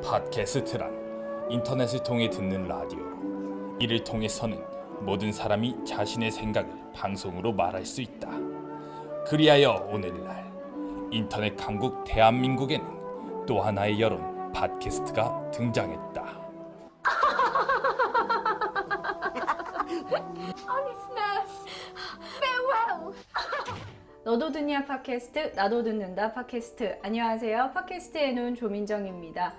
팟캐스트란 인터넷을 통해 듣는 라디오로 이를 통해서는 모든 사람이 자신의 생각을 방송으로 말할 수 있다. 그리하여 오늘날 인터넷 강국 대한민국에는 또 하나의 여론 팟캐스트가 등장했다. 너도 듣냐 팟캐스트, 나도 듣는다 팟캐스트. 안녕하세요. 팟캐스트의 눈 조민정입니다.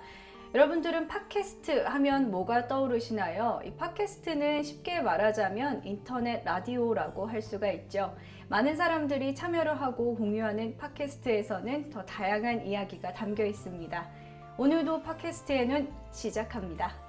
여러분들은 팟캐스트 하면 뭐가 떠오르시나요? 이 팟캐스트는 쉽게 말하자면 인터넷 라디오라고 할 수가 있죠. 많은 사람들이 참여를 하고 공유하는 팟캐스트에서는 더 다양한 이야기가 담겨 있습니다. 오늘도 팟캐스트의 눈 시작합니다.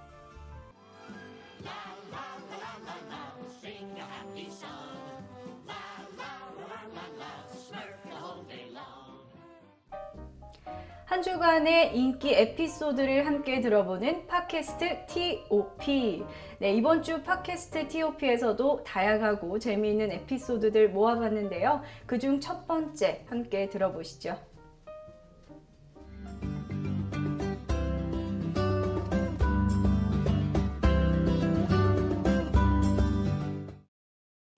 한 주간의 인기 에피소드를 함께 들어보는 팟캐스트 TOP. 네, 이번 주 팟캐스트 TOP에서도 다양하고 재미있는 에피소드들 모아봤는데요. 그중 첫 번째 함께 들어보시죠.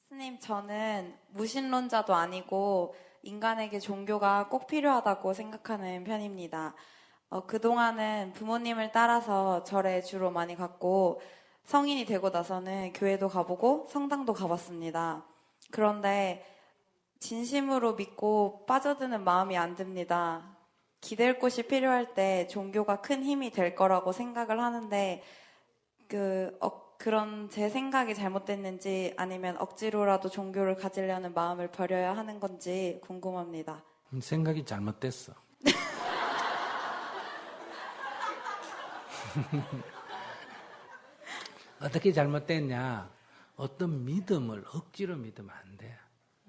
스님, 저는 무신론자도 아니고 인간에게 종교가 꼭 필요하다고 생각하는 편입니다. 그동안은 부모님을 따라서 절에 주로 많이 갔고 성인이 되고 나서는 교회도 가보고 성당도 가봤습니다. 그런데 진심으로 믿고 빠져드는 마음이 안 듭니다. 기댈 곳이 필요할 때 종교가 큰 힘이 될 거라고 생각을 하는데 그런 제 생각이 잘못됐는지 아니면 억지로라도 종교를 가지려는 마음을 버려야 하는 건지 궁금합니다. 생각이 잘못됐어. 어떻게 잘못됐냐? 어떤 믿음을 억지로 믿으면 안 돼.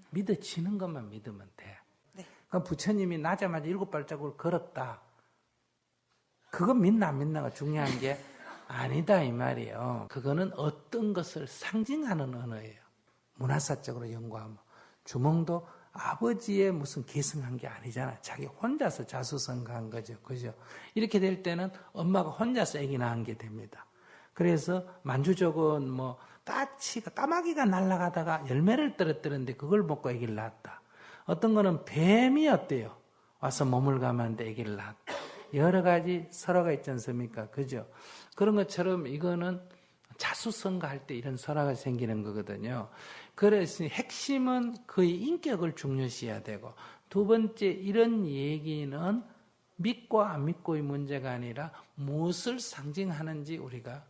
믿어지는 것만 믿으면 돼. 네. 그러니까 부처님이 나자마자 7발자국을 걸었다. 그거 믿나 안 믿나가 중요한 게 아니다 이 말이에요. 그거는 어떤 것을 상징하는 언어예요. 문화사적으로 연구하면 주몽도 아버지의 무슨 계승한 게 아니잖아. 자기 혼자서 자수성가한 거죠. 그죠? 이렇게 될 때는 엄마가 혼자서 아기 낳은 게 됩니다. 그래서 만주족은 뭐 까마귀가 날아가다가 열매를 떨어뜨렸는데 그걸 먹고 아기를 낳았다. 어떤 거는 뱀이 어때요? 와서 몸을 감았는데 아기를 낳았다. 여러 가지 설화가 있지 않습니까? 그죠? 그런 것처럼 이거는 자수성가할 때 이런 설화가 생기는 거거든요. 그래서 핵심은 그의 인격을 중요시해야 되고, 두 번째 이런 얘기는 믿고 안 믿고의 문제가 아니라 무엇을 상징하는지 우리가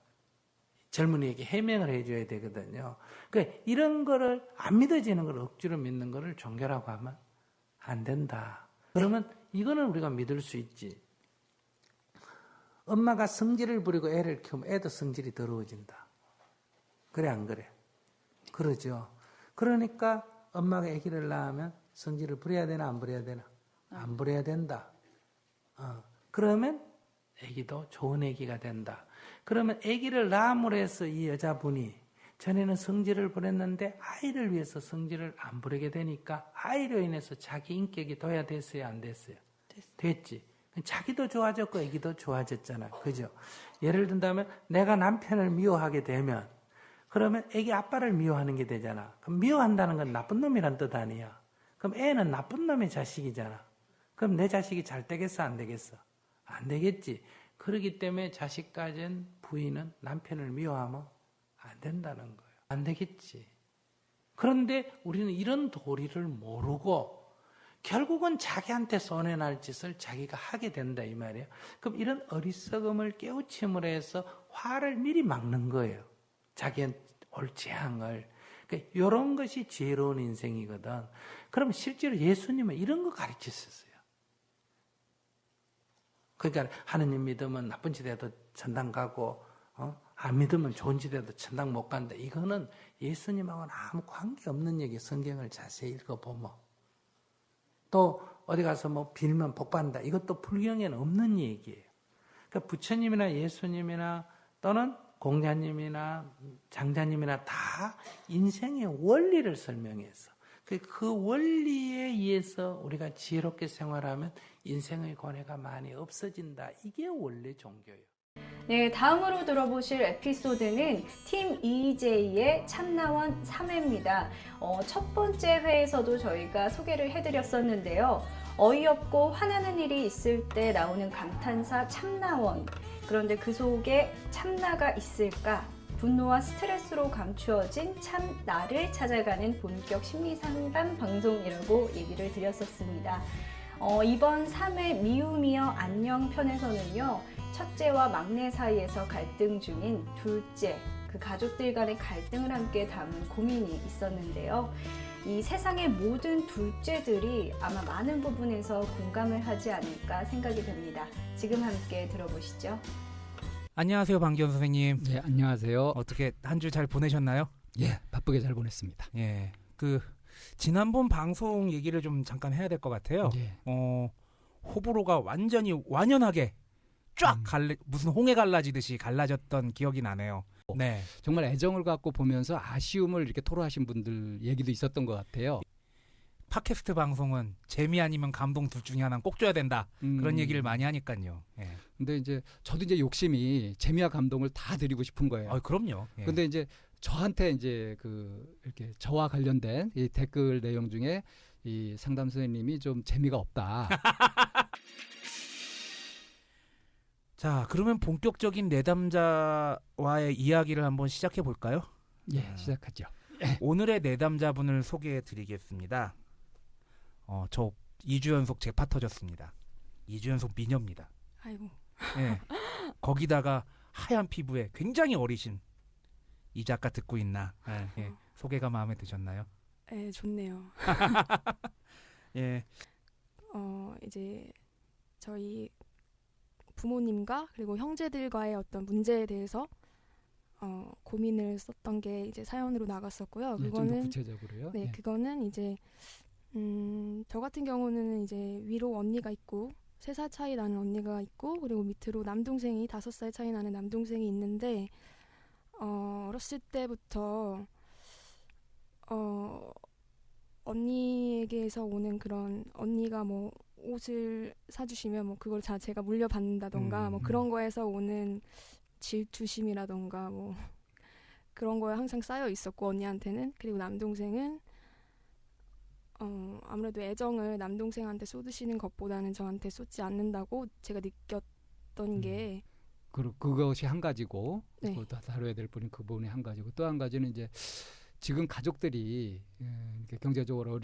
젊은이에게 해명을 해줘야 되거든요. 그러니까 이런 거를 안 믿어지는 걸 억지로 믿는 거를 종교라고 하면 안 된다. 그러면 이거는 우리가 믿을 수 있지. 엄마가 성질을 부리고 애를 키우면 애도 성질이 더러워진다. 그래 안 그래? 그러죠. 그러니까 엄마가 아기를 낳으면 성질을 부려야 되나 안 부려야 되나? 안 부려야 된다. 그러면 아기도 좋은 아기가 된다. 그러면 아기를 낳음으로 해서 이 여자분이 전에는 성질을 부렸는데 아이를 위해서 성질을 안 부리게 되니까 아이로 인해서 자기 인격이 도야됐어요 안 됐어요? 됐지. 자기도 좋아졌고 애기도 좋아졌잖아. 그죠? 예를 든다면 내가 남편을 미워하게 되면 그러면 애기 아빠를 미워하는 게 되잖아. 그럼 미워한다는 건 나쁜 놈이란 뜻 아니야. 그럼 애는 나쁜 놈의 자식이잖아. 그럼 내 자식이 잘 되겠어 안 되겠어? 안 되겠지. 그렇기 때문에 자식 가진 부인은 남편을 미워하면 안 된다는 거예요. 안 되겠지. 그런데 우리는 이런 도리를 모르고 결국은 자기한테 손해날 짓을 자기가 하게 된다 이 말이에요. 그럼 이런 어리석음을 깨우침으로 해서 화를 미리 막는 거예요. 자기의 올 재앙을. 그러니까 이런 것이 지혜로운 인생이거든. 그럼 실제로 예수님은 이런 거 가르치셨어요. 그러니까 하느님 믿으면 나쁜 짓에도 천당 가고 안 믿으면 좋은 짓에도 천당 못 간다. 이거는 예수님하고는 아무 관계없는 얘기. 성경을 자세히 읽어보면. 또 어디 가서 뭐 빌면 복 받는다. 이것도 불경에는 없는 얘기예요. 그러니까 부처님이나 예수님이나 또는 공자님이나 장자님이나 다 인생의 원리를 설명해서 그 원리에 의해서 우리가 지혜롭게 생활하면 인생의 고뇌가 많이 없어진다. 이게 원래 종교예요. 네, 다음으로 들어보실 에피소드는 팀 EJ의 참나원 3회입니다. 첫 번째 회에서도 저희가 소개를 해드렸었는데요. 어이없고 화나는 일이 있을 때 나오는 감탄사 참나원. 그런데 그 속에 참나가 있을까? 분노와 스트레스로 감추어진 참나를 찾아가는 본격 심리상담 방송이라고 얘기를 드렸었습니다. 이번 3회 미움이여 안녕 편에서는요. 첫째와 막내 사이에서 갈등 중인 둘째, 그 가족들 간의 갈등을 함께 담은 고민이 있었는데요. 이 세상의 모든 둘째들이 아마 많은 부분에서 공감을 하지 않을까 생각이 됩니다. 지금 함께 들어보시죠. 안녕하세요, 방기현 선생님. 네, 안녕하세요. 어떻게 한 주 잘 보내셨나요? 예, 바쁘게 잘 보냈습니다. 예, 지난번 방송 얘기를 좀 잠깐 해야 될 것 같아요. 예. 호불호가 완전히 완연하게 쫙 무슨 홍해 갈라지듯이 갈라졌던 기억이 나네요. 네, 정말 애정을 갖고 보면서 아쉬움을 이렇게 토로하신 분들 얘기도 있었던 것 같아요. 팟캐스트 방송은 재미 아니면 감동 둘 중에 하나는 꼭 줘야 된다. 그런 얘기를 많이 하니까요. 예. 근데 이제 저도 이제 욕심이 재미와 감동을 다 드리고 싶은 거예요. 그럼요. 예. 근데 이제 저한테 이제 이렇게 저와 관련된 이 댓글 내용 중에 이 상담 선생님이 좀 재미가 없다. 자, 그러면 본격적인 내담자와의 이야기를 한번 시작해 볼까요? 예, 시작하죠. 오늘의 내담자분을 소개해 드리겠습니다. 저 2주 연속 재파 터졌습니다. 2주 연속 미녀입니다. 아이고. 예. 거기다가 하얀 피부에 굉장히 어리신 이 작가 듣고 있나? 예. 소개가 마음에 드셨나요? 네, 좋네요. 예. 이제 저희 부모님과 그리고 형제들과의 어떤 문제에 대해서 고민을 썼던 게 이제 사연으로 나갔었고요. 네, 좀더 그거는 구체적으로요. 네, 예. 그거는 이제 저 같은 경우는 이제 위로 언니가 있고 3살 차이 나는 언니가 있고 그리고 밑으로 남동생이 5살 차이 나는 남동생이 있는데 어렸을 때부터 언니에게서 오는 그런 언니가 뭐 옷을 사주시면 뭐 그걸 제가 물려받는다던가 뭐 그런 거에서 오는 질투심이라던가 뭐 그런 거에 항상 쌓여 있었고 언니한테는. 그리고 남동생은 아무래도 애정을 남동생한테 쏟으시는 것보다는 저한테 쏟지 않는다고 제가 느꼈던 게 그것이 한 가지고 네. 또 다뤄야 될 분이 그 부분이 한 가지고 또 한 가지는 이제 지금 가족들이 이렇게 경제적으로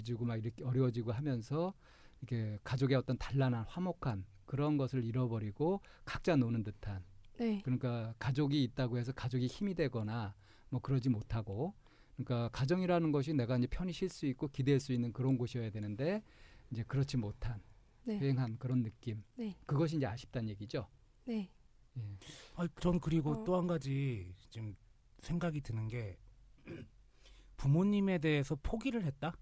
어려워지고 하면서 이렇게 가족의 어떤 단란한 화목한 그런 것을 잃어버리고 각자 노는 듯한 네. 그러니까 가족이 있다고 해서 가족이 힘이 되거나 뭐 그러지 못하고 그러니까 가정이라는 것이 내가 이제 편히 쉴 수 있고 기댈 수 있는 그런 곳이어야 되는데 이제 그렇지 못한 네. 휑한 그런 느낌. 네. 그것이 이제 아쉽다는 얘기죠. 네. 예. 전 그리고 또 한 가지 지금 생각이 드는 게 부모님에 대해서 포기를 했다?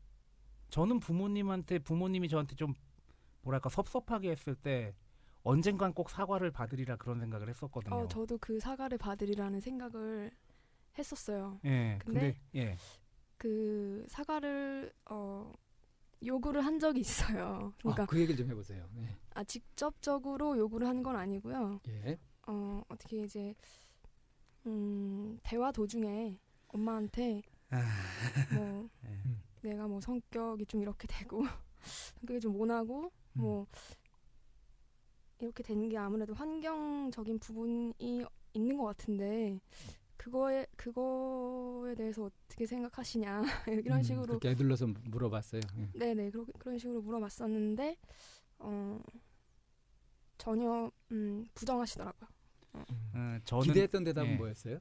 저는 부모님이 저한테 좀 뭐랄까 섭섭하게 했을 때 언젠간 꼭 사과를 받으리라 그런 생각을 했었거든요. 저도 그 사과를 받으리라는 생각을 했었어요. 예. 근데 예. 그 사과를 요구를 한 적이 있어요. 그러니까 그 얘기를 좀 해보세요. 네. 직접적으로 요구를 한 건 아니고요. 예. 어떻게 이제 대화 도중에 엄마한테 뭐 내가 뭐 성격이 좀 이렇게 되고 성격이 좀 모나고 뭐 이렇게 되는 게 아무래도 환경적인 부분이 있는 것 같은데 그거에 대해서 어떻게 생각하시냐 이런 식으로 그렇게 애들러서 물어봤어요. 예. 네네 그런 식으로 물어봤었는데 전혀 부정하시더라고요. 저는 기대했던 대답은 예. 뭐였어요?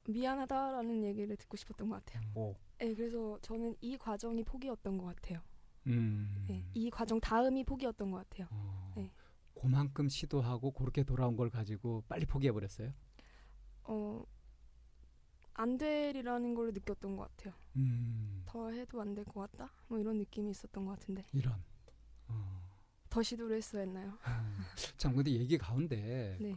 미안하다라는 얘기를 듣고 싶었던 것 같아요. 오. 네, 그래서 저는 이 과정이 포기였던 것 같아요. 음. 네, 이 과정 다음이 포기였던 것 같아요. 네. 그만큼 시도하고 그렇게 돌아온 걸 가지고 빨리 포기해버렸어요? 안 되리라는 걸 느꼈던 것 같아요. 음. 더 해도 안 될 것 같다? 뭐 이런 느낌이 있었던 것 같은데 이런. 더 시도를 했어야 했나요? 참 근데 얘기 가운데 네.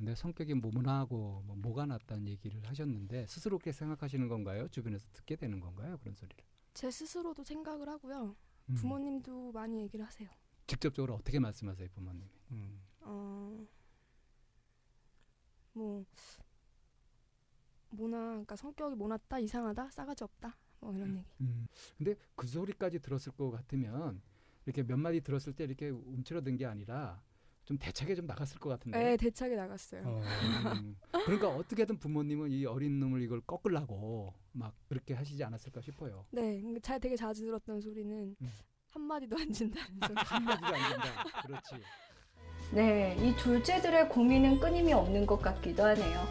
내 성격이 모문하고 뭐가 났다는 얘기를 하셨는데 스스로 그렇게 생각하시는 건가요? 주변에서 듣게 되는 건가요? 그런 소리를. 제 스스로도 생각을 하고요. 음. 부모님도 많이 얘기를 하세요. 직접적으로 어떻게 말씀하세요, 부모님이? 뭐 그러니까 성격이 모났다, 이상하다, 싸가지 없다, 뭐 이런 얘기. 근데 그 소리까지 들었을 것 같으면 이렇게 몇 마디 들었을 때 이렇게 움츠러든 게 아니라 좀 대차게 좀 나갔을 것 같은데. 네, 대차게 나갔어요. 그러니까 어떻게든 부모님은 이 어린 놈을 이걸 꺾으려고 막 그렇게 하시지 않았을까 싶어요. 네, 되게 자주 들었던 소리는 한 마디도 안 진다는 소리. 한마디도 안 된다. 그렇지. 네, 이 둘째들의 고민은 끊임이 없는 것 같기도 하네요.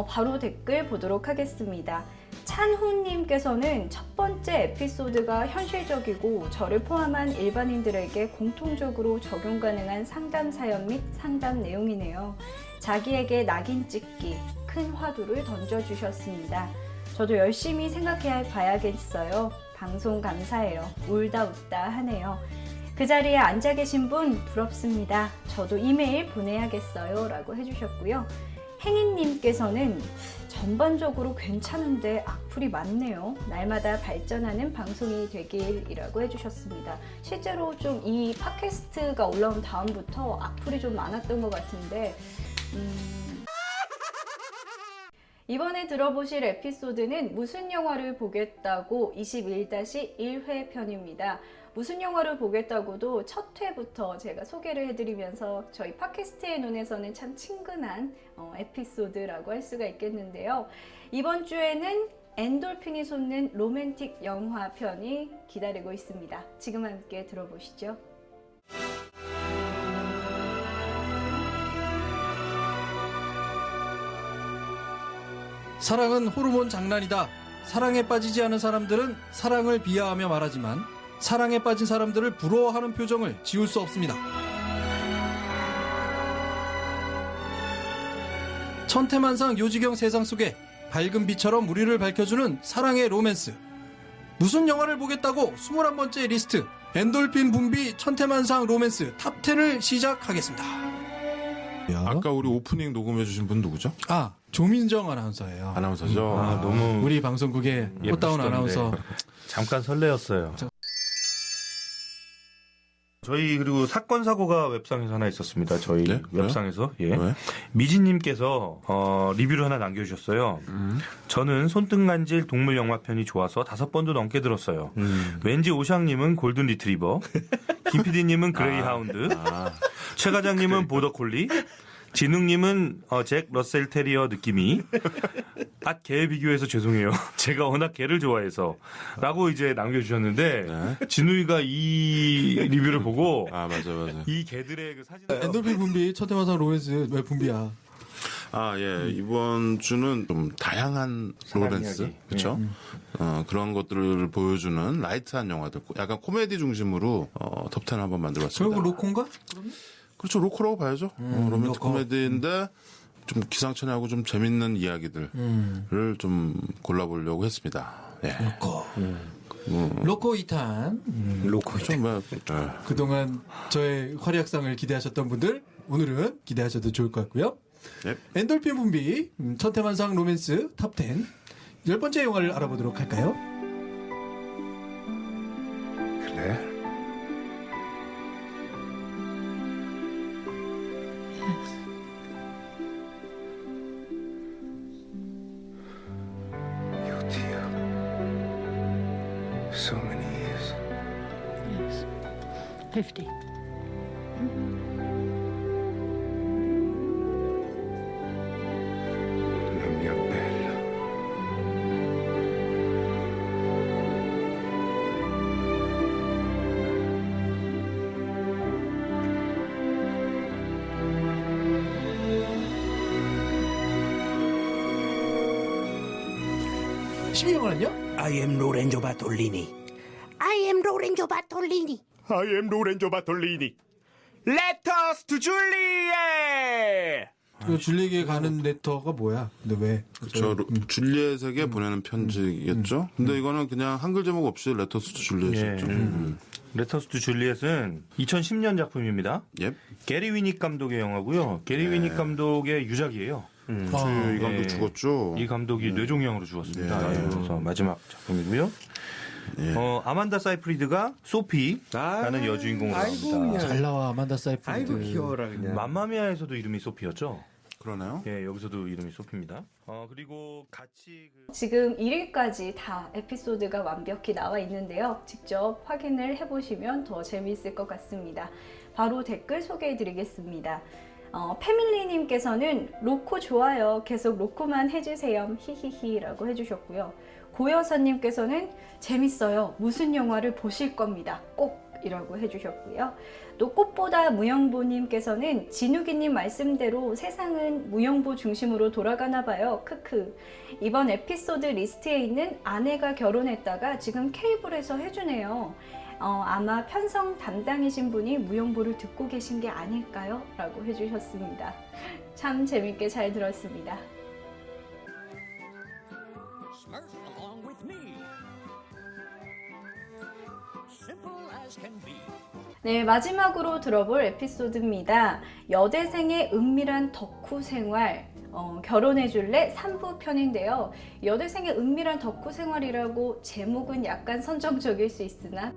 바로 댓글 보도록 하겠습니다. 찬훈님께서는 첫 번째 에피소드가 현실적이고 저를 포함한 일반인들에게 공통적으로 적용 가능한 상담 사연 및 상담 내용이네요. 자기에게 낙인 찍기, 큰 화두를 던져주셨습니다. 저도 열심히 생각해 봐야겠어요. 방송 감사해요. 울다 웃다 하네요. 그 자리에 앉아 계신 분 부럽습니다. 저도 이메일 보내야겠어요. 라고 해주셨고요. 행인님께서는 전반적으로 괜찮은데 악플이 많네요. 날마다 발전하는 방송이 되길이라고 해주셨습니다. 실제로 좀 이 팟캐스트가 올라온 다음부터 악플이 좀 많았던 것 같은데 이번에 들어보실 에피소드는 무슨 영화를 보겠다고 21-1회 편입니다. 무슨 영화를 보겠다고도 첫 회부터 제가 소개를 해드리면서 저희 팟캐스트의 눈에서는 참 친근한 에피소드라고 할 수가 있겠는데요. 이번 주에는 엔돌핀이 솟는 로맨틱 영화 편이 기다리고 있습니다. 지금 함께 들어보시죠. 사랑은 호르몬 장난이다. 사랑에 빠지지 않은 사람들은 사랑을 비하하며 말하지만 사랑에 빠진 사람들을 부러워하는 표정을 지울 수 없습니다. 천태만상 요지경 세상 속에 밝은 빛처럼 우리를 밝혀주는 사랑의 로맨스. 무슨 영화를 보겠다고 21번째 리스트 엔돌핀 분비 천태만상 로맨스 탑10을 시작하겠습니다. 아까 우리 오프닝 녹음해주신 분 누구죠? 조민정 아나운서예요. 아나운서죠. 너무 우리 방송국의 꽃다운 아나운서. 잠깐 설레었어요. 저희 그리고 사건 사고가 웹상에서 하나 있었습니다. 저희 네? 웹상에서 왜? 미진님께서 리뷰를 하나 남겨주셨어요. 저는 손등간질 동물 영화 편이 좋아서 5번도 넘게 들었어요. 왠지 오샹님은 골든 리트리버, 김PD님은 그레이하운드, 최 과장님은 보더콜리, 진웅님은 잭 러셀 테리어 느낌이 개 비교해서 죄송해요. 제가 워낙 개를 좋아해서 라고 이제 남겨주셨는데 진우이가 이 리뷰를 보고 맞아. 이 개들의 그 사진 엔돌핀 분비 천태만상 로맨스 왜 분비야? 이번 주는 좀 다양한 로맨스, 그렇죠? 그런 것들을 보여주는 라이트한 영화들, 약간 코미디 중심으로 톱10 한번 만들어봤습니다. 결국 로콘가? 그렇죠, 로코라고 봐야죠. 로맨틱 로코. 코미디인데 좀 기상천외하고 좀 재밌는 이야기들을 좀 골라보려고 했습니다. 예. 로코. 로코 2탄. 로코 좀 그동안 저의 활약상을 기대하셨던 분들 오늘은 기대하셔도 좋을 것 같고요. 네. 엔돌핀 분비 천태만상 로맨스 탑10 10번째 영화를 알아보도록 할까요? 그래. So many years. Yes. 50. La mia bella. I am Lorenzo Bartolini. I am Lorenzo Bartolini. I am Lorenzo Bartolini. Letters to Juliet. 줄리에게 가는 레터가 뭐야? 근데 왜? 그렇죠. 줄리엣에게 보내는 편지겠죠. 근데 이거는 그냥 한글 제목 없이 레터스 투 줄리엣이었죠. 레터스 투 줄리엣은 2010년 작품입니다. 게리 위닉 감독의 영화고요. 게리 위닉 감독의 유작이에요. 이 감독 죽었죠. 이 감독이 뇌종양으로 죽었습니다. 그래서 마지막 작품이고요. 예. 아만다 사이프리드가 소피라는 여주인공으로 나옵니다. 잘 나와 아만다 사이프리드. 아이고 귀여워라 그냥. 맘마미아에서도 이름이 소피였죠? 그러나요? 예, 여기서도 이름이 소피입니다. 그리고 같이 지금 1위까지 다 에피소드가 완벽히 나와 있는데요. 직접 확인을 해보시면 더 재미있을 것 같습니다. 바로 댓글 소개해 드리겠습니다. 패밀리님께서는 로코 좋아요. 계속 로코만 해주세요. 히히히 라고 해주셨고요. 고여사님께서는 재밌어요. 무슨 영화를 보실 겁니다. 꼭 이라고 해주셨고요. 또 꽃보다 무영보님께서는 진욱이님 말씀대로 세상은 무영보 중심으로 돌아가나 봐요. 크크. 이번 에피소드 리스트에 있는 아내가 결혼했다가 지금 케이블에서 해주네요. 아마 편성 담당이신 분이 무영보를 듣고 계신 게 아닐까요? 라고 해주셨습니다. 참 재밌게 잘 들었습니다. 네, 마지막으로 들어볼 에피소드입니다. 여대생의 은밀한 덕후 생활, 결혼해줄래 3부 편인데요. 여대생의 은밀한 덕후 생활이라고 제목은 약간 선정적일 수 있으나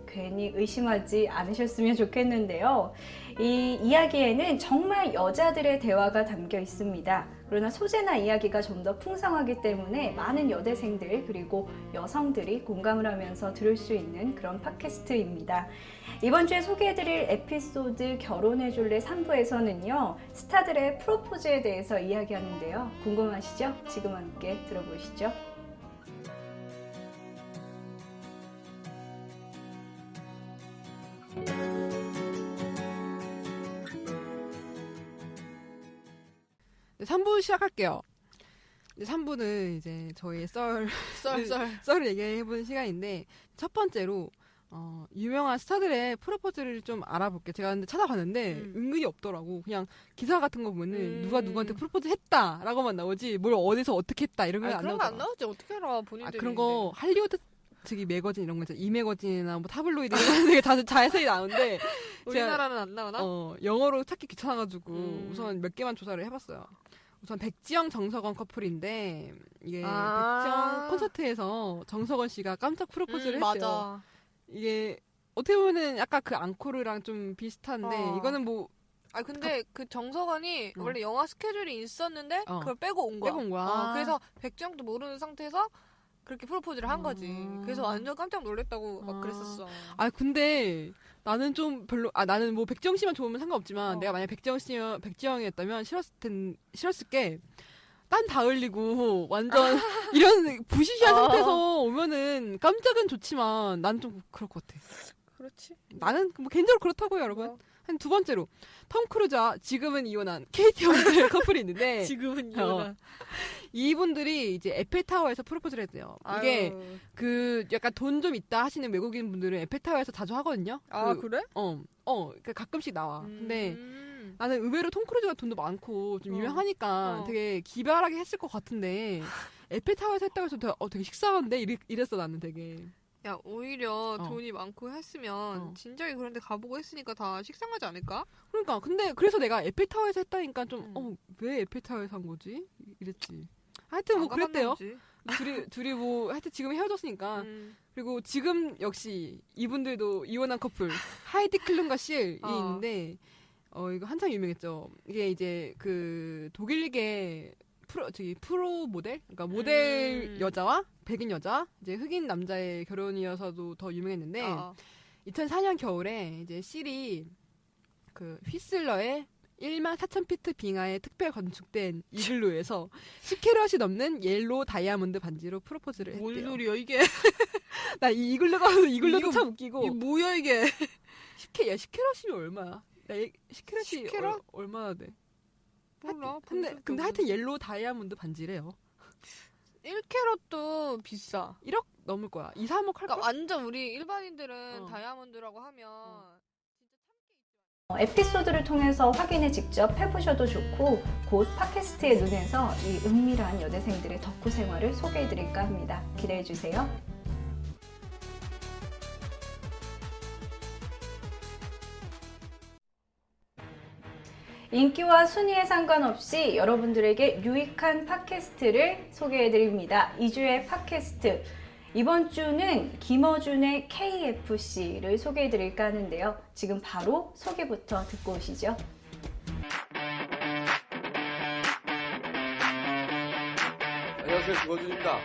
괜히 의심하지 않으셨으면 좋겠는데요. 이 이야기에는 정말 여자들의 대화가 담겨 있습니다. 그러나 소재나 이야기가 좀 더 풍성하기 때문에 많은 여대생들 그리고 여성들이 공감을 하면서 들을 수 있는 그런 팟캐스트입니다. 이번 주에 소개해드릴 에피소드 결혼해줄래 3부에서는요. 스타들의 프로포즈에 대해서 이야기하는데요. 궁금하시죠? 지금 함께 들어보시죠. 네, 3부 시작할게요. 3부는 이제 저희의 썰을 얘기해보는 시간인데, 첫 번째로, 유명한 스타들의 프로포즈를 좀 알아볼게요. 제가 근데 찾아봤는데, 은근히 없더라고. 그냥 기사 같은 거 보면은, 누가 누구한테 프로포즈 했다라고만 나오지, 뭘 어디서 어떻게 했다, 이런 거 안 나오잖아. 그런 거 안 나오지. 어떻게 알아, 본인들이. 그런 거, 할리우드 저기 매거진 이런 거 있잖아. 이 매거진이나 뭐 타블로이드 이런 거 되게 다 자세히 나오는데 우리나라는 안 나오나? 영어로 찾기 귀찮아가지고 우선 몇 개만 조사를 해봤어요. 우선 백지영 정석원 커플인데 이게 백지영 콘서트에서 정석원 씨가 깜짝 프로포즈를 했대요. 맞아. 이게 어떻게 보면은 약간 그 앙코르랑 좀 비슷한데 이거는 뭐 근데 그 정석원이 원래 영화 스케줄이 있었는데 그걸 빼고 온 거야. 그래서 백지영도 모르는 상태에서 그렇게 프로포즈를 한 거지. 그래서 완전 깜짝 놀랐다고 막 그랬었어. 근데 나는 좀 별로, 나는 뭐 백지영 씨만 좋으면 상관없지만 내가 만약 백지영이었다면 싫었을 게, 딴 다 흘리고 완전 이런 부시시한 상태에서 오면은 깜짝은 좋지만 나는 좀 그럴 것 같아. 그렇지. 나는 뭐 개인적으로 그렇다고요, 여러분. 한 두 번째로 톰 크루즈와 지금은 이혼한 케이티 홈즈 커플이 있는데 지금은 이혼한 이분들이 이제 에펠타워에서 프로포즈를 했대요. 이게 그 약간 돈 좀 있다 하시는 외국인 분들은 에펠타워에서 자주 하거든요. 그래? 그러니까 가끔씩 나와. 근데 나는 의외로 톰 크루즈가 돈도 많고 좀 유명하니까 되게 기발하게 했을 것 같은데 에펠타워에서 했다고 해서 되게 식상한데 이랬어 나는 되게. 야, 오히려 돈이 많고 했으면 진작에 그런 데 가보고 했으니까 다 식상하지 않을까? 그러니까 근데 그래서 내가 에펠타워에서 했다니까 좀 왜 에펠타워에서 한 거지? 이랬지. 하여튼 뭐 그랬대요. 둘이 뭐 하여튼 지금 헤어졌으니까. 그리고 지금 역시 이분들도 이혼한 커플 하이디 클룸과 실이 있는데 이거 한참 유명했죠. 이게 이제 그 독일계 프로 모델? 그러니까 모델 여자와 백인 여자, 이제 흑인 남자의 결혼이어서도 더 유명했는데, 2004년 겨울에 이제 실이 그 휘슬러의 14,000피트 빙하에 특별 건축된 이글루에서 10캐럿이 넘는 옐로우 다이아몬드 반지로 프로포즈를 했대요. 뭔 소리야, 이게? 나 이 이글루가 참 웃기고. 이게 뭐야, 이게? 10캐럿이면 얼마야? 10캐럿이 10캐럿? 얼마나 돼? 몰라. 근데 하여튼 옐로우 다이아몬드 반지래요. 1캐럿도 비싸. 1억 넘을 거야. 2, 3억 할 거야. 그러니까 완전 우리 일반인들은 다이아몬드라고 하면 에피소드를 통해서 확인을 직접 해보셔도 좋고 곧 팟캐스트의 눈에서 이 은밀한 여대생들의 덕후 생활을 소개해드릴까 합니다. 기대해주세요. 인기와 순위에 상관없이 여러분들에게 유익한 팟캐스트를 소개해드립니다. 2주의 팟캐스트. 이번 주는 김어준의 KFC를 소개해드릴까 하는데요. 지금 바로 소개부터 듣고 오시죠. 안녕하세요, 김어준입니다.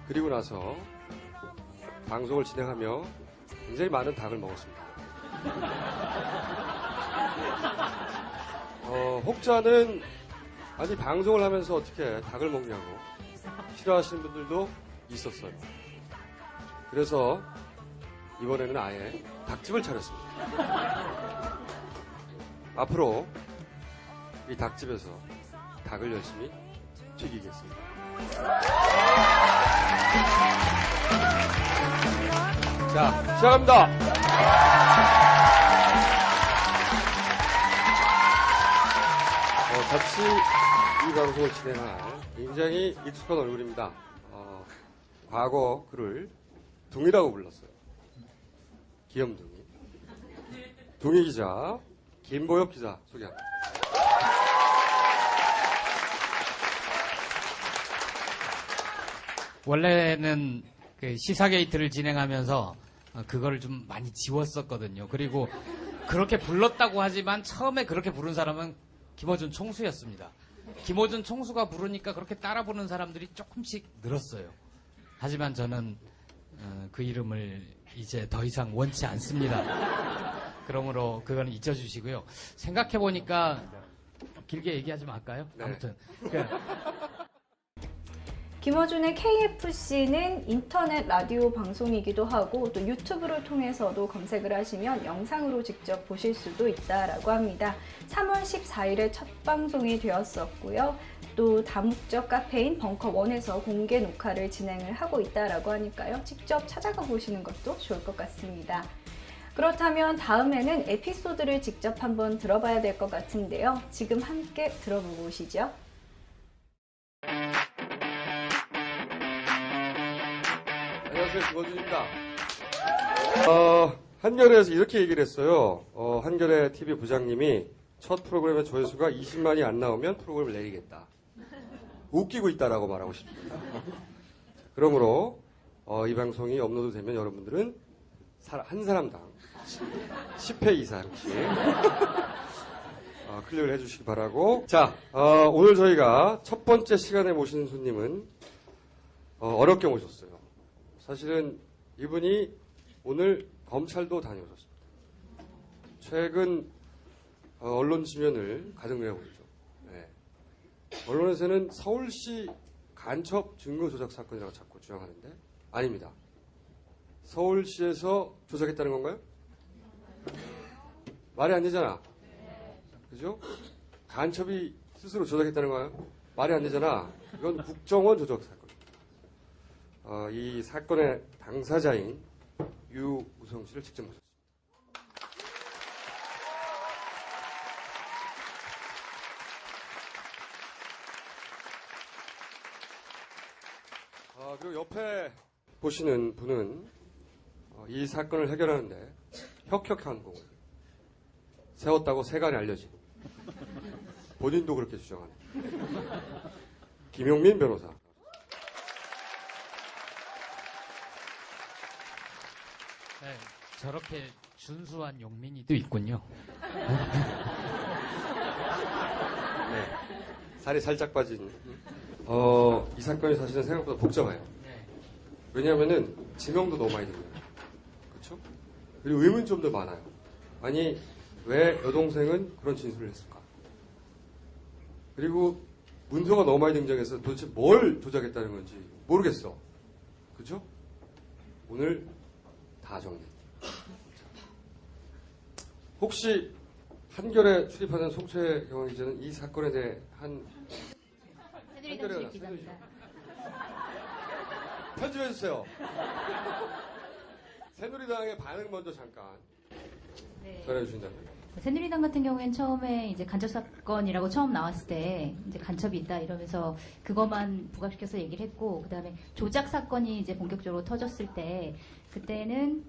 그리고 나서 방송을 진행하며 굉장히 많은 닭을 먹었습니다. 혹자는 아니 방송을 하면서 어떻게 닭을 먹냐고 싫어하시는 분들도 있었어요. 그래서 이번에는 아예 닭집을 차렸습니다. 앞으로 이 닭집에서 닭을 열심히 튀기겠습니다. 자, 시작합니다. 같이 이 방송을 진행할 굉장히 익숙한 얼굴입니다. 과거 그를 둥이라고 불렀어요. 귀염둥이. 둥이 기자, 김보엽 기자 소개합니다. 원래는 그 시사게이트를 진행하면서 그거를 좀 많이 지웠었거든요. 그리고 그렇게 불렀다고 하지만 처음에 그렇게 부른 사람은 김어준 총수였습니다. 김어준 총수가 부르니까 그렇게 따라 부르는 사람들이 조금씩 늘었어요. 하지만 저는 그 이름을 이제 더 이상 원치 않습니다. 그러므로 그건 잊어주시고요. 생각해보니까 길게 얘기하지 말까요? 네. 아무튼 김어준의 KFC는 인터넷 라디오 방송이기도 하고 또 유튜브를 통해서도 검색을 하시면 영상으로 직접 보실 수도 있다라고 합니다. 3월 14일에 첫 방송이 되었었고요. 또 다목적 카페인 벙커원에서 공개 녹화를 진행을 하고 있다라고 하니까요. 직접 찾아가 보시는 것도 좋을 것 같습니다. 그렇다면 다음에는 에피소드를 직접 한번 들어봐야 될 것 같은데요. 지금 함께 들어보고 오시죠. 안녕하세요, 김어준입니다. 한겨레에서 이렇게 얘기를 했어요. 한겨레 TV 부장님이 첫 프로그램의 조회수가 20만이 안 나오면 프로그램을 내리겠다. 웃기고 있다라고 말하고 싶습니다. 그러므로 이 방송이 업로드되면 여러분들은 한 사람당 10회 이상씩 클릭을 해주시기 바라고. 자, 오늘 저희가 첫 번째 시간에 모신 손님은 어렵게 모셨어요. 사실은 이분이 오늘 검찰도 다녀오셨습니다. 최근 언론 지면을 가득 메우고 있죠. 네. 언론에서는 서울시 간첩 증거 조작 사건이라고 자꾸 주장하는데 아닙니다. 서울시에서 조작했다는 건가요? 말이 안 되잖아. 그죠? 간첩이 스스로 조작했다는 거예요? 말이 안 되잖아. 이건 국정원 조작 사건. 이 사건의 당사자인 유우성 씨를 직접 모셨습니다. 그리고 옆에 보시는 분은 이 사건을 해결하는데 혁혁한 공을 세웠다고 세간에 알려진 본인도 그렇게 주장하는 김용민 변호사. 네, 저렇게 준수한 용민이도 있군요. 네, 살이 살짝 빠진. 이 사건이 사실은 생각보다 복잡해요. 왜냐하면은 지명도 너무 많이 들어요. 그렇죠? 그리고 의문점도 많아요. 아니 왜 여동생은 그런 진술을 했을까? 그리고 문서가 너무 많이 등장해서 도대체 뭘 조작했다는 건지 모르겠어. 그렇죠? 오늘 다 정리. 혹시 한겨레 출입하는 송채경 기자는 이 사건에 대해 한겨레가 편집해주세요. 새누리당의 반응 먼저 잠깐 전해주신다면. 새누리당 같은 경우에는 처음에 이제 간첩 사건이라고 처음 나왔을 때 이제 간첩이 있다 이러면서 그것만 부각시켜서 얘기를 했고, 그다음에 조작 사건이 이제 본격적으로 터졌을 때 그때는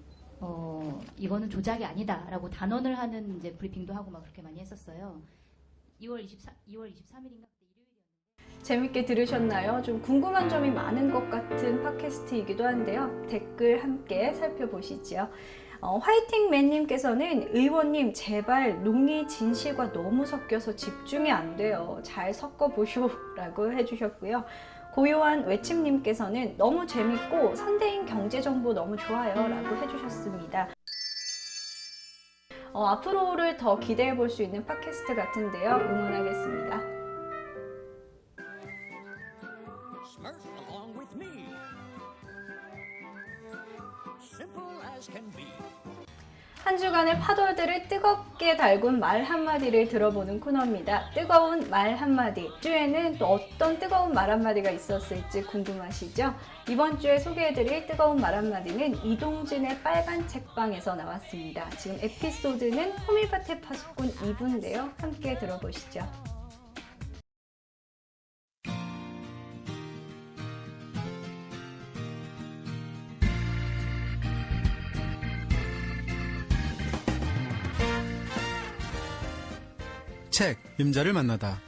이거는 조작이 아니다라고 단언을 하는 이제 브리핑도 하고 막 그렇게 많이 했었어요. 2월 23일인가? 재밌게 들으셨나요? 좀 궁금한 점이 많은 것 같은 팟캐스트이기도 한데요. 댓글 함께 살펴보시죠. 화이팅맨님께서는 의원님 제발 농이 진실과 너무 섞여서 집중이 안 돼요. 잘 섞어보쇼라고 해주셨고요. 고요한 외침님께서는 너무 재밌고 선대인 경제정보 너무 좋아요 라고 해주셨습니다. 앞으로를 더 기대해 볼 수 있는 팟캐스트 같은데요. 응원하겠습니다. 한 주간의 파도들을 뜨겁게 달군 말 한마디를 들어보는 코너입니다. 뜨거운 말 한마디. 주에는 또 어떤 뜨거운 말 한마디가 있었을지 궁금하시죠? 이번 주에 소개해드릴 뜨거운 말 한마디는 이동진의 빨간 책방에서 나왔습니다. 지금 에피소드는 호밀밭의 파수꾼 2부인데요. 함께 들어보시죠. 책 임자를 만나다.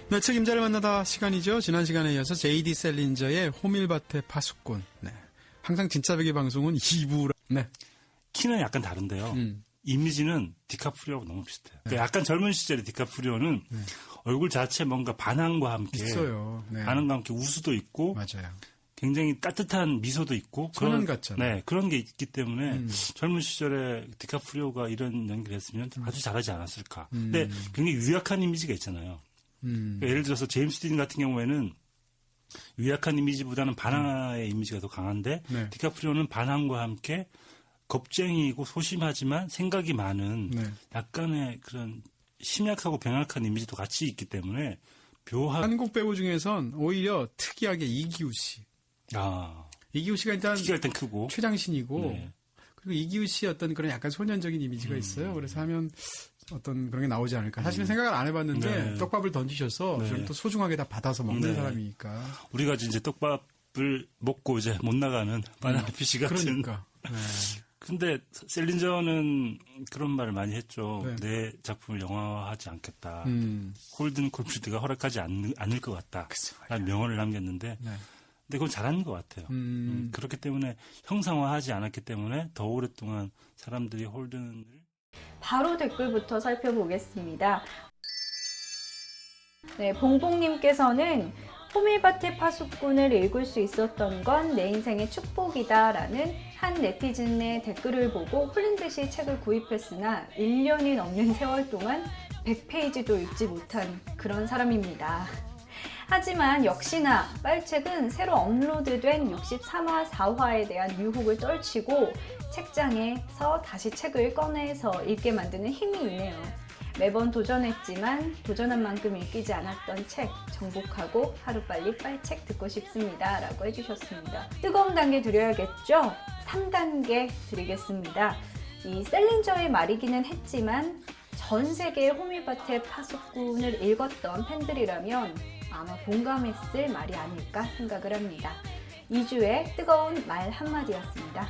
네, 책 임자를 만나다 시간이죠. 지난 시간에 이어서 J.D. 셀린저의 호밀밭의 파수꾼. 네, 항상 진짜 배기 방송은 2부라. 네, 키는 약간 다른데요. 이미지는 디카프리오하고 너무 비슷해요. 그러니까 약간 젊은 시절의 디카프리오는 얼굴 자체 뭔가 반항과 함께 있어요. 네. 반항과 함께 우수도 있고, 맞아요. 굉장히 따뜻한 미소도 있고 소년 같잖아요. 네, 그런 게 있기 때문에 젊은 시절에 디카프리오가 이런 연기를 했으면 아주 잘하지 않았을까. 근데 굉장히 유약한 이미지가 있잖아요. 그러니까 예를 들어서 제임스 딘 같은 경우에는 유약한 이미지보다는 반항의 이미지가 더 강한데 네. 디카프리오는 반항과 함께 겁쟁이고 소심하지만 생각이 많은 약간의 그런 심약하고 병약한 이미지도 같이 있기 때문에 한국 배우 중에선 오히려 특이하게 이기우 씨. 이기우 씨가 일단 크고 최장신이고 네. 그리고 이기우 씨의 어떤 그런 약간 소년적인 이미지가 있어요. 그래서 하면 어떤 그런 게 나오지 않을까. 사실은 생각을 안 해봤는데 네. 떡밥을 던지셔서 저는 또 소중하게 다 받아서 먹는 사람이니까. 우리가 이제 떡밥을 먹고 이제 못 나가는 바나나 피쉬 같은. 그러니까. 근데 셀린저는 그런 말을 많이 했죠. 내 작품을 영화화하지 않겠다. 홀든 콜필드가 허락하지 않을 것 같다. 라는 명언을 남겼는데 근데 그건 잘하는 것 같아요. 그렇기 때문에 형상화하지 않았기 때문에 더 오랫동안 사람들이 홀든을 바로 댓글부터 살펴보겠습니다. 네, 봉봉님께서는 호밀밭의 파수꾼을 읽을 수 있었던 건 내 인생의 축복이다라는 한 네티즌의 댓글을 보고 홀린 듯이 책을 구입했으나 1년이 넘는 세월 동안 100페이지도 읽지 못한 그런 사람입니다. 하지만 역시나 빨책은 새로 업로드된 63화, 4화에 대한 유혹을 떨치고 책장에서 다시 책을 꺼내서 읽게 만드는 힘이 있네요. 매번 도전했지만 도전한 만큼 읽히지 않았던 책 정복하고 하루빨리 빨책 듣고 싶습니다 라고 해주셨습니다. 뜨거운 단계 드려야겠죠? 3단계 드리겠습니다. 이 셀린저의 말이기는 했지만 전 세계의 호밀밭의 파수꾼을 읽었던 팬들이라면 아마 공감했을 말이 아닐까 생각을 합니다. 2주의 뜨거운 말 한마디였습니다.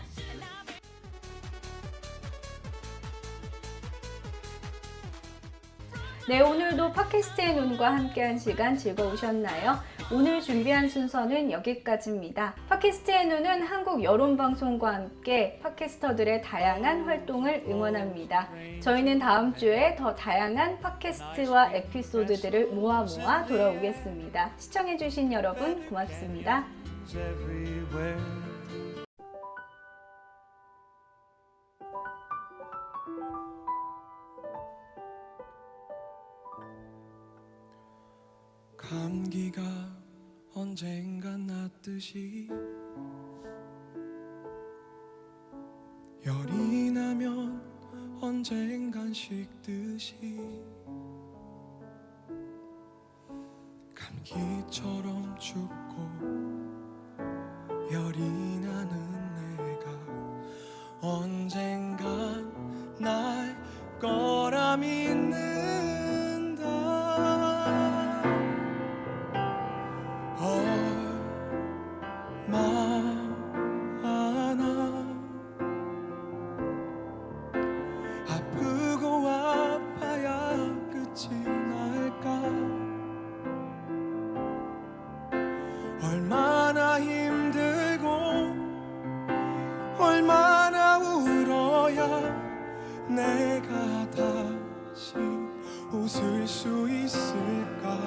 네, 오늘도 팟캐스트의 눈과 함께한 시간 즐거우셨나요? 오늘 준비한 순서는 여기까지입니다. 팟캐스트의 눈은 한국 여론방송과 함께 팟캐스터들의 다양한 활동을 응원합니다. 저희는 다음 주에 더 다양한 팟캐스트와 에피소드들을 모아 돌아오겠습니다. 시청해주신 여러분 고맙습니다. 감기가 언젠간 낫듯이 열이 나면 언젠간 식듯이 감기처럼 춥고 열이 나는 내가 언젠간 날 믿는다. 얼마나 아프고 아파야 끝이 날까. 얼마나 힘들고 얼마나 울어야 내가 다시 웃을 수 있을까.